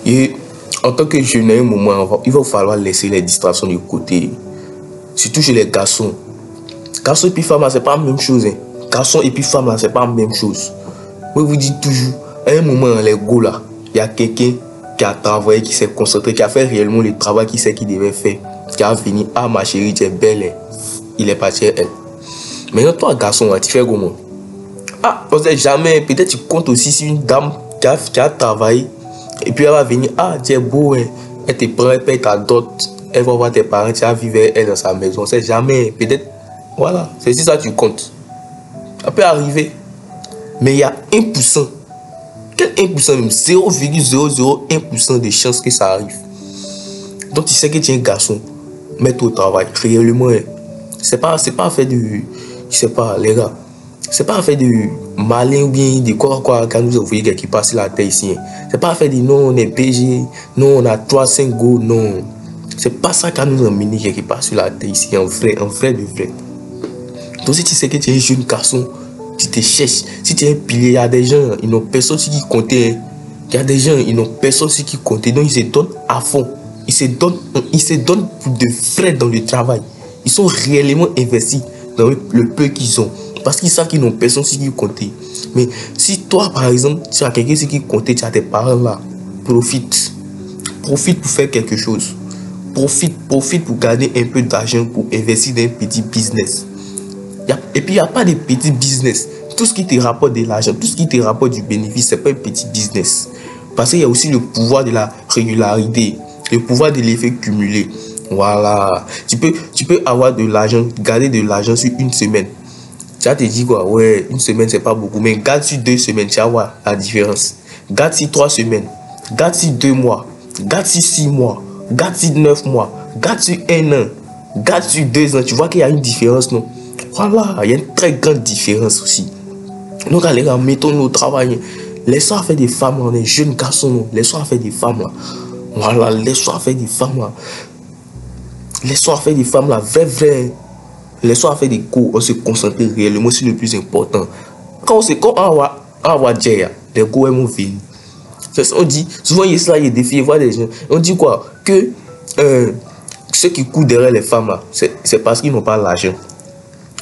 Et en tant que jeune, à un moment, il va falloir laisser les distractions de côté. Surtout chez les garçons. Garçons et puis femmes, c'est pas la même chose. Hein. Garçons et puis femmes, c'est pas la même chose. Moi, je vous dis toujours, à un moment, les gars là, il y a quelqu'un qui a travaillé, qui s'est concentré, qui a fait réellement le travail qu'il sait qu'il devait faire. Qui a fini, ah ma chérie, tu es belle. Hein. Il est parti à elle. Maintenant, toi, garçon, tu fais comment? Ah, on sait jamais. Peut-être tu comptes aussi sur une dame qui a travaillé. Et puis elle va venir, ah, tu es beau. Hein. Elle te prend, elle paye ta dot. Elle va voir tes parents, tu vas vivre elle dans sa maison. On sait jamais. Peut-être, voilà, c'est si ça tu comptes. Ça peut arriver. Mais il y a 1%. Quel 1% même? 0,001% de chances que ça arrive. Donc tu sais que tu es un garçon. Mets-toi au travail. Réellement, c'est pas fait de... Je sais pas, les gars. C'est pas fait de malin ou bien de quoi quand nous envoyons quelqu'un qui passe la terre ici. C'est pas fait de non, on est PG, non, on a 3-5 go, non. C'est pas ça quand nous emmenons quelqu'un qui passe sur la terre ici, en vrai de vrai. Donc si tu sais que tu es un jeune garçon, tu te cherches. Si tu es un pilier, il y a des gens, ils n'ont personne qui comptait. Il y a des gens, ils n'ont personne qui comptait. Donc ils se donnent à fond. Ils se donnent de frais dans le travail. Ils sont réellement investis dans le peu qu'ils ont. Parce qu'ils savent qu'ils n'ont personne qui comptait. Mais si toi, par exemple, tu as quelqu'un qui comptait, tu as tes parents là, profite. Profite pour faire quelque chose. Profite pour garder un peu d'argent pour investir dans un petit business. Et puis, il n'y a pas de petit business. Tout ce qui te rapporte de l'argent, tout ce qui te rapporte du bénéfice, ce n'est pas un petit business. Parce qu'il y a aussi le pouvoir de la régularité, le pouvoir de l'effet cumulé. Voilà. Tu peux avoir de l'argent, garder de l'argent sur une semaine. Tu vas te dire quoi? Ouais, une semaine, c'est pas beaucoup. Mais garde sur 2 semaines, tu vas voir la différence. Garde sur 3 semaines. Garde sur 2 mois. Garde sur 6 mois. Garde sur 9 mois. Garde sur 1 an. Garde sur 2 ans. Tu vois qu'il y a une différence, non? Voilà, il y a une très grande différence aussi. Donc, allez, mettons-nous au travail. Laissons faire des femmes, on est jeunes garçons, non? Laissons faire des femmes là. Voilà, laissons faire des femmes là. Laissons faire des femmes là, vrai. Laissons faire des cours, on se concentre réellement sur le plus important. Quand on va dire, les cours vont venir. On dit, souvent il y a cela, il y a des filles, voir des gens. On dit quoi? Que ceux qui courent derrière les femmes là, c'est parce qu'ils n'ont pas l'argent.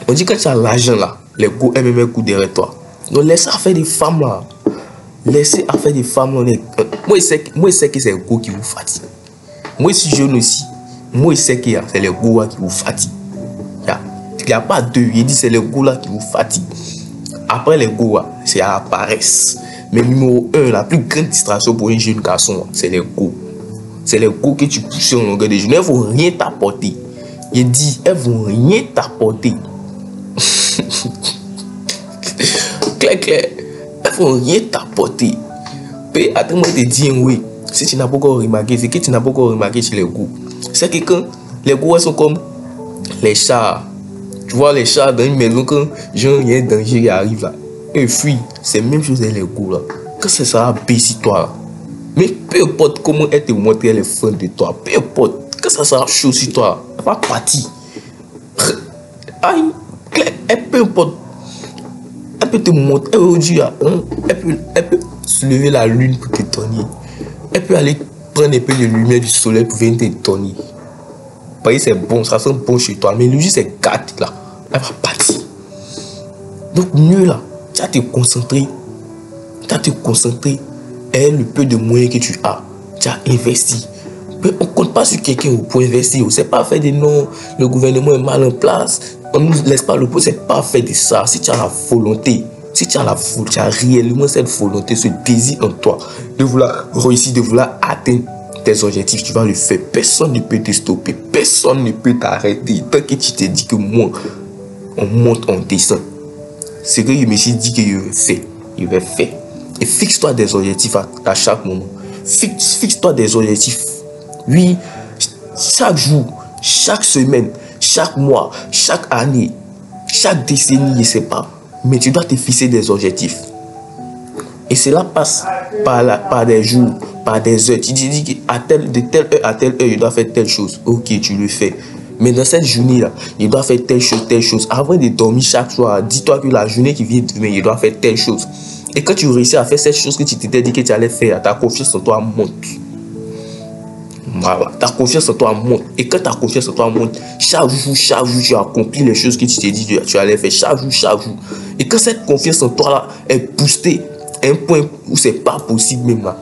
On dit que tu as l'argent là, les cours elles-mêmes courent derrière toi. Donc laissez faire des femmes là. Laissez faire des femmes là. Moi je sais que c'est les cours qui vous fatiguent. Moi je suis jeune aussi. Moi je sais que c'est les cours qui vous fatiguent. Il n'y a pas deux. Il dit c'est les go là qui vous fatiguent. Après les go, c'est à la paresse. Mais numéro 1, la plus grande distraction pour un jeune garçon, c'est les go. C'est les go que tu pousses en longueur de journée. Elles ne vont rien t'apporter. Il dit, elles ne vont rien t'apporter. Claire. Elles ne vont rien t'apporter. Mais attends-moi te dire, oui. Si tu n'as pas encore remarqué, c'est que tu n'as pas encore remarqué chez les go. C'est que quand les go, elles sont comme les chats. Tu vois les chats dans une maison, quand genre il y a un danger qui arrive là, ils fuient. C'est la même chose avec les go là. Quand ça sera baissé toi là. Mais peu importe comment elle te montre elle est fan de toi, peu importe. Quand ça sera chaud sur toi, elle va partir. Aïe, peu importe. Elle peut te montrer, elle peut dire, elle peut se lever la lune pour te donner. Elle peut aller prendre un peu de lumière du soleil pour venir te donner. C'est bon, ça sent bon chez toi, mais le jus c'est gâté là, elle va partir. Donc mieux là, tu vas te concentrer, et le peu de moyens que tu as investi. Mais on compte pas sur quelqu'un pour investir, c'est pas fait de non, le gouvernement est mal en place, on ne nous laisse pas le pot, c'est pas fait de ça. Si tu as la volonté, tu as réellement cette volonté, ce désir en toi, de vouloir réussir, de vouloir atteindre tes objectifs, tu vas le faire. Personne ne peut te stopper, personne ne peut t'arrêter. Tant que tu te dis que moi, on monte, on descend. C'est que je me suis dit que je vais faire. Et fixe-toi des objectifs à chaque moment. Fixe-toi des objectifs. Oui, chaque jour, chaque semaine, chaque mois, chaque année, chaque décennie, je ne sais pas. Mais tu dois te fixer des objectifs. Et cela passe par des jours, par des heures. Tu dis de telle heure à telle heure, je dois faire telle chose. Ok, tu le fais. Mais dans cette journée-là, il doit faire telle chose. Avant de dormir chaque soir, dis-toi que la journée qui vient demain, il doit faire telle chose. Et quand tu réussis à faire cette chose que tu t'étais dit que tu allais faire, ta confiance en toi monte. Voilà, ta confiance en toi monte. Et quand ta confiance en toi monte, chaque jour, tu accomplis les choses que tu t'es dit que tu allais faire. Chaque jour. Et quand cette confiance en toi là est boostée à un point où c'est pas possible même là,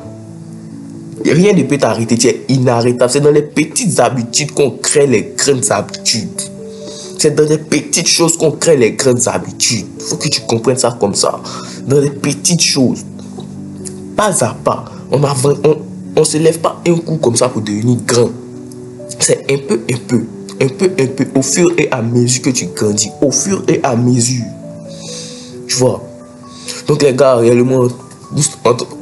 rien ne peut t'arrêter, tu es inarrêtable. C'est dans les petites habitudes qu'on crée les grandes habitudes. C'est dans les petites choses qu'on crée les grandes habitudes. Il faut que tu comprennes ça comme ça. Dans les petites choses. Pas à pas. On ne se lève pas un coup comme ça pour devenir grand. C'est un peu. Au fur et à mesure que tu grandis. Au fur et à mesure. Tu vois. Donc les gars, réellement,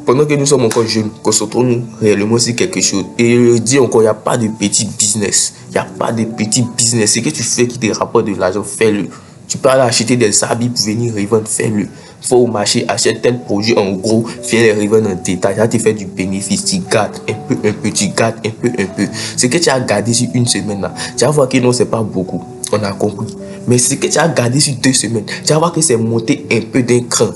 pendant que nous sommes encore jeunes, concentrons-nous réellement sur quelque chose. Et je le dis encore, il n'y a pas de petit business. Il n'y a pas de petit business. Ce que tu fais qui te rapporte de l'argent, fais-le. Tu peux aller acheter des habits pour venir revendre, fais-le. Faut au marché, achète tel produit en gros, viens les revendre en détail. Ça te fait du bénéfice, tu gardes un peu, tu gardes un peu. Ce que tu as gardé sur une semaine là, tu vas voir que non, c'est pas beaucoup. On a compris. Mais ce que tu as gardé sur 2 semaines, tu vas voir que c'est monté un peu d'un cran.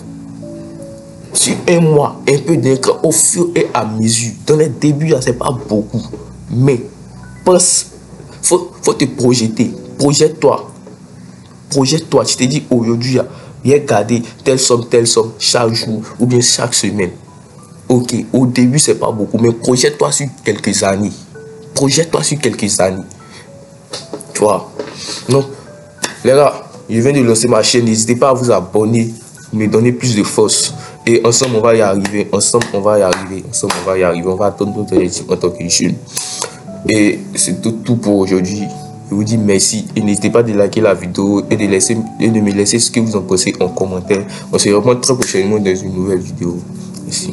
Sur un mois, un peu d'un cran, au fur et à mesure. Dans les débuts, là, c'est pas beaucoup. Mais, pense, faut te projeter. Projette-toi. Tu te dis aujourd'hui, viens garder telle somme, chaque jour ou bien chaque semaine. Ok, au début, c'est pas beaucoup, mais projette-toi sur quelques années. Tu vois. Donc, les gars, je viens de lancer ma chaîne. N'hésitez pas à vous abonner, me donner plus de force. Et ensemble, on va y arriver. On va attendre notre équipe en tant que jeune. Et c'est tout pour aujourd'hui. Je vous dis merci et n'hésitez pas à liker la vidéo et de me laisser ce que vous en pensez en commentaire. On se revoit très prochainement dans une nouvelle vidéo. Merci.